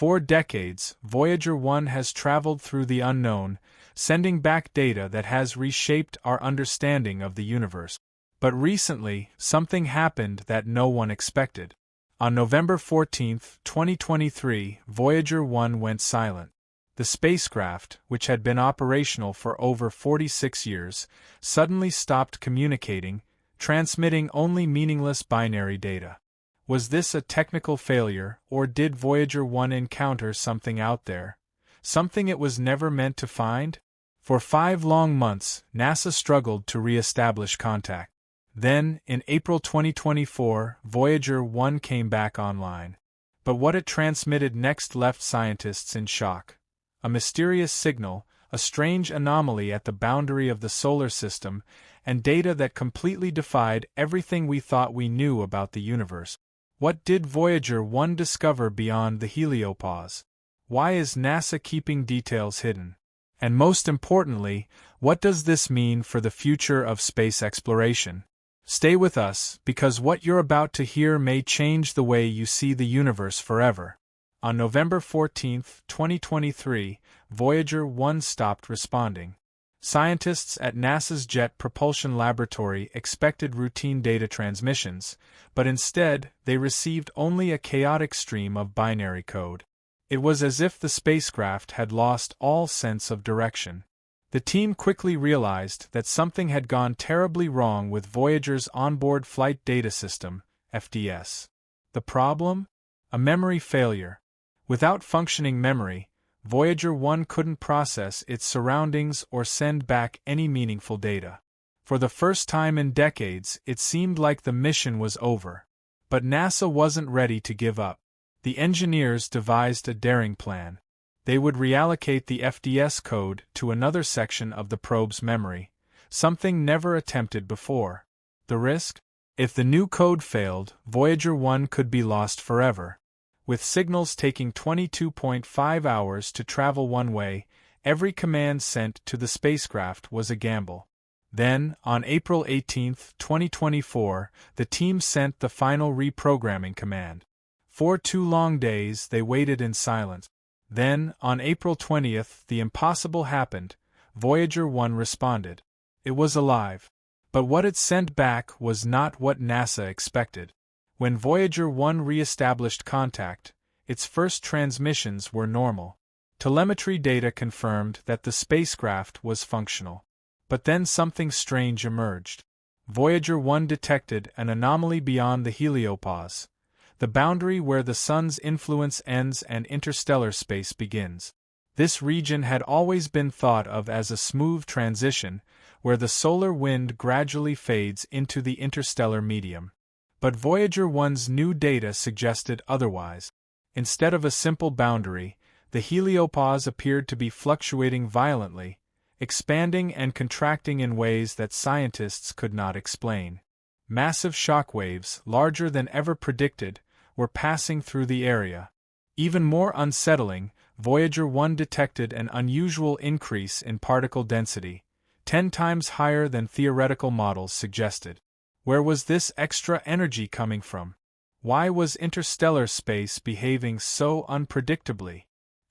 4 decades, Voyager 1 has traveled through the unknown, sending back data that has reshaped our understanding of the universe. But recently, something happened that no one expected. On November 14, 2023, Voyager 1 went silent. The spacecraft, which had been operational for over 46 years, suddenly stopped communicating, transmitting only meaningless binary data. Was this a technical failure, or did Voyager 1 encounter something out there? Something it was never meant to find? For 5 long months, NASA struggled to re-establish contact. Then, in April 2024, Voyager 1 came back online. But what it transmitted next left scientists in shock. A mysterious signal, a strange anomaly at the boundary of the solar system, and data that completely defied everything we thought we knew about the universe. What did Voyager 1 discover beyond the heliopause? Why is NASA keeping details hidden? And most importantly, what does this mean for the future of space exploration? Stay with us, because what you're about to hear may change the way you see the universe forever. On November 14, 2023, Voyager 1 stopped responding. Scientists at NASA's Jet Propulsion Laboratory expected routine data transmissions, but instead, they received only a chaotic stream of binary code. It was as if the spacecraft had lost all sense of direction. The team quickly realized that something had gone terribly wrong with Voyager's Onboard Flight Data System, FDS. The problem? A memory failure. Without functioning memory, Voyager 1 couldn't process its surroundings or send back any meaningful data. For the first time in decades, it seemed like the mission was over. But NASA wasn't ready to give up. The engineers devised a daring plan. They would reallocate the FDS code to another section of the probe's memory, something never attempted before. The risk? If the new code failed, Voyager 1 could be lost forever. With signals taking 22.5 hours to travel one way, every command sent to the spacecraft was a gamble. Then, on April 18, 2024, the team sent the final reprogramming command. For 2 long days, they waited in silence. Then, on April 20th, the impossible happened. Voyager 1 responded. It was alive. But what it sent back was not what NASA expected. When Voyager 1 re-established contact, its first transmissions were normal. Telemetry data confirmed that the spacecraft was functional. But then something strange emerged. Voyager 1 detected an anomaly beyond the heliopause, the boundary where the Sun's influence ends and interstellar space begins. This region had always been thought of as a smooth transition, where the solar wind gradually fades into the interstellar medium. But Voyager 1's new data suggested otherwise. Instead of a simple boundary, the heliopause appeared to be fluctuating violently, expanding and contracting in ways that scientists could not explain. Massive shock waves, larger than ever predicted, were passing through the area. Even more unsettling, Voyager 1 detected an unusual increase in particle density, 10 times higher than theoretical models suggested. Where was this extra energy coming from? Why was interstellar space behaving so unpredictably?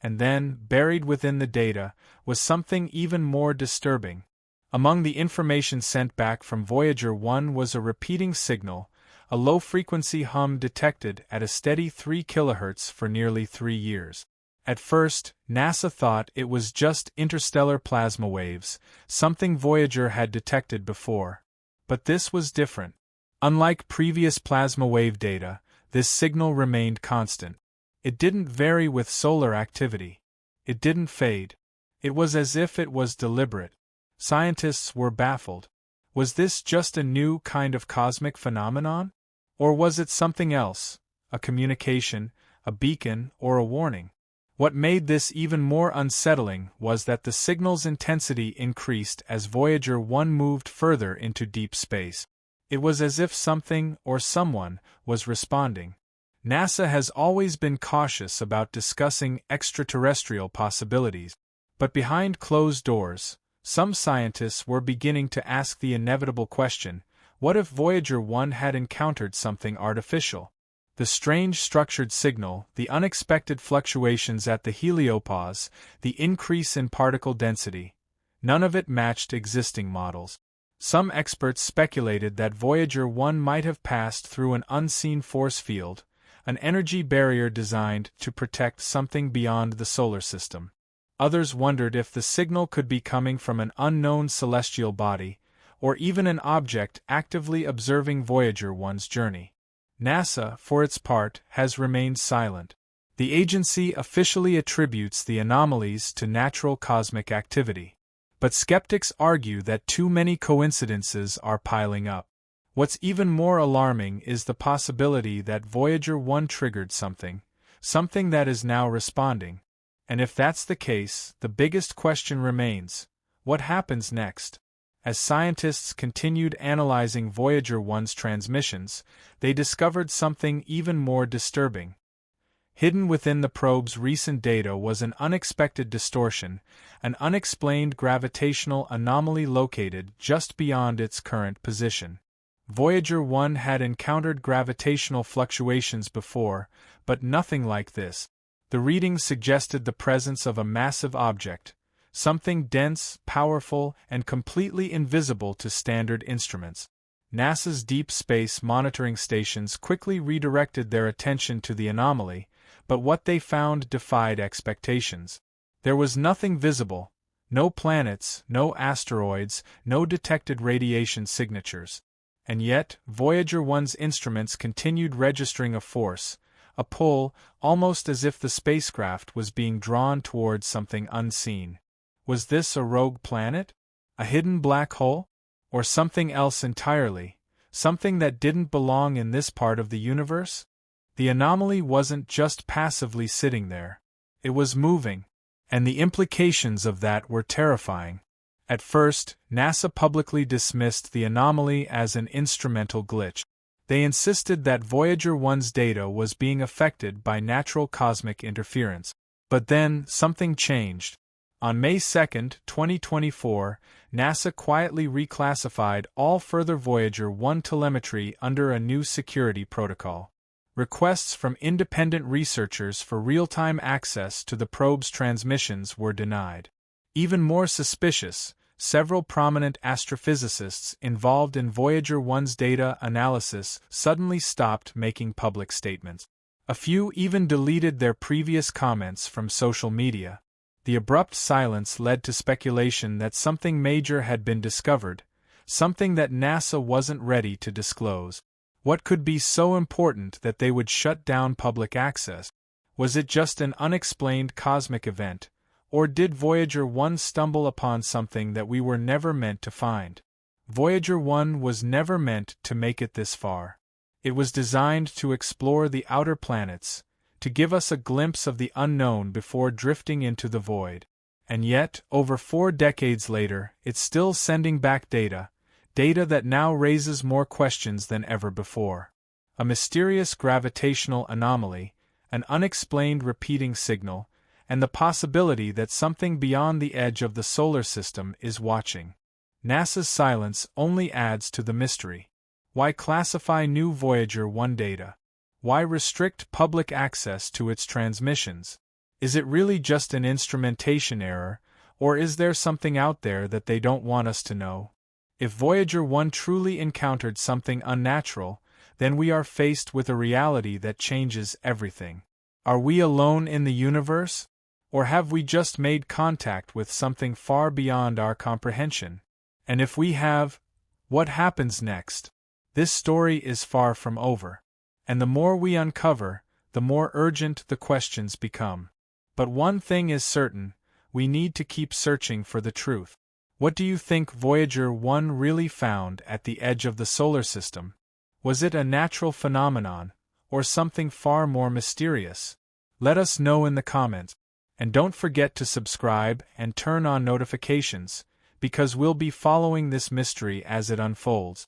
And then, buried within the data, was something even more disturbing. Among the information sent back from Voyager 1 was a repeating signal, a low-frequency hum detected at a steady 3 kHz for nearly 3 years. At first, NASA thought it was just interstellar plasma waves, something Voyager had detected before. But this was different. Unlike previous plasma wave data, this signal remained constant. It didn't vary with solar activity. It didn't fade. It was as if it was deliberate. Scientists were baffled. Was this just a new kind of cosmic phenomenon? Or was it something else, a communication, a beacon, or a warning? What made this even more unsettling was that the signal's intensity increased as Voyager 1 moved further into deep space. It was as if something, or someone, was responding. NASA has always been cautious about discussing extraterrestrial possibilities, but behind closed doors, some scientists were beginning to ask the inevitable question: what if Voyager 1 had encountered something artificial? The strange structured signal, the unexpected fluctuations at the heliopause, the increase in particle density, none of it matched existing models. Some experts speculated that Voyager 1 might have passed through an unseen force field, an energy barrier designed to protect something beyond the solar system. Others wondered if the signal could be coming from an unknown celestial body, or even an object actively observing Voyager 1's journey. NASA, for its part, has remained silent. The agency officially attributes the anomalies to natural cosmic activity. But skeptics argue that too many coincidences are piling up. What's even more alarming is the possibility that Voyager 1 triggered something that is now responding. And if that's the case, the biggest question remains: what happens next? As scientists continued analyzing Voyager 1's transmissions, they discovered something even more disturbing. Hidden within the probe's recent data was an unexpected distortion, an unexplained gravitational anomaly located just beyond its current position. Voyager 1 had encountered gravitational fluctuations before, but nothing like this. The readings suggested the presence of a massive object, something dense, powerful, and completely invisible to standard instruments. NASA's Deep Space Monitoring Stations quickly redirected their attention to the anomaly, but what they found defied expectations. There was nothing visible: no planets, no asteroids, no detected radiation signatures. And yet, Voyager 1's instruments continued registering a force, a pull, almost as if the spacecraft was being drawn towards something unseen. Was this a rogue planet? A hidden black hole? Or something else entirely? Something that didn't belong in this part of the universe? The anomaly wasn't just passively sitting there. It was moving. And the implications of that were terrifying. At first, NASA publicly dismissed the anomaly as an instrumental glitch. They insisted that Voyager 1's data was being affected by natural cosmic interference. But then, something changed. On May 2, 2024, NASA quietly reclassified all further Voyager 1 telemetry under a new security protocol. Requests from independent researchers for real-time access to the probe's transmissions were denied. Even more suspicious, several prominent astrophysicists involved in Voyager 1's data analysis suddenly stopped making public statements. A few even deleted their previous comments from social media. The abrupt silence led to speculation that something major had been discovered, something that NASA wasn't ready to disclose. What could be so important that they would shut down public access? Was it just an unexplained cosmic event, or did Voyager 1 stumble upon something that we were never meant to find? Voyager 1 was never meant to make it this far. It was designed to explore the outer planets, to give us a glimpse of the unknown before drifting into the void. And yet, over 4 decades later, it's still sending back data that now raises more questions than ever before. A mysterious gravitational anomaly, an unexplained repeating signal, and the possibility that something beyond the edge of the solar system is watching. NASA's silence only adds to the mystery. Why classify new Voyager 1 data? Why restrict public access to its transmissions? Is it really just an instrumentation error, or is there something out there that they don't want us to know? If Voyager 1 truly encountered something unnatural, then we are faced with a reality that changes everything. Are we alone in the universe? Or have we just made contact with something far beyond our comprehension? And if we have, what happens next? This story is far from over. And the more we uncover, the more urgent the questions become. But one thing is certain: we need to keep searching for the truth. What do you think Voyager 1 really found at the edge of the solar system? Was it a natural phenomenon, or something far more mysterious? Let us know in the comments. And don't forget to subscribe and turn on notifications, because we'll be following this mystery as it unfolds.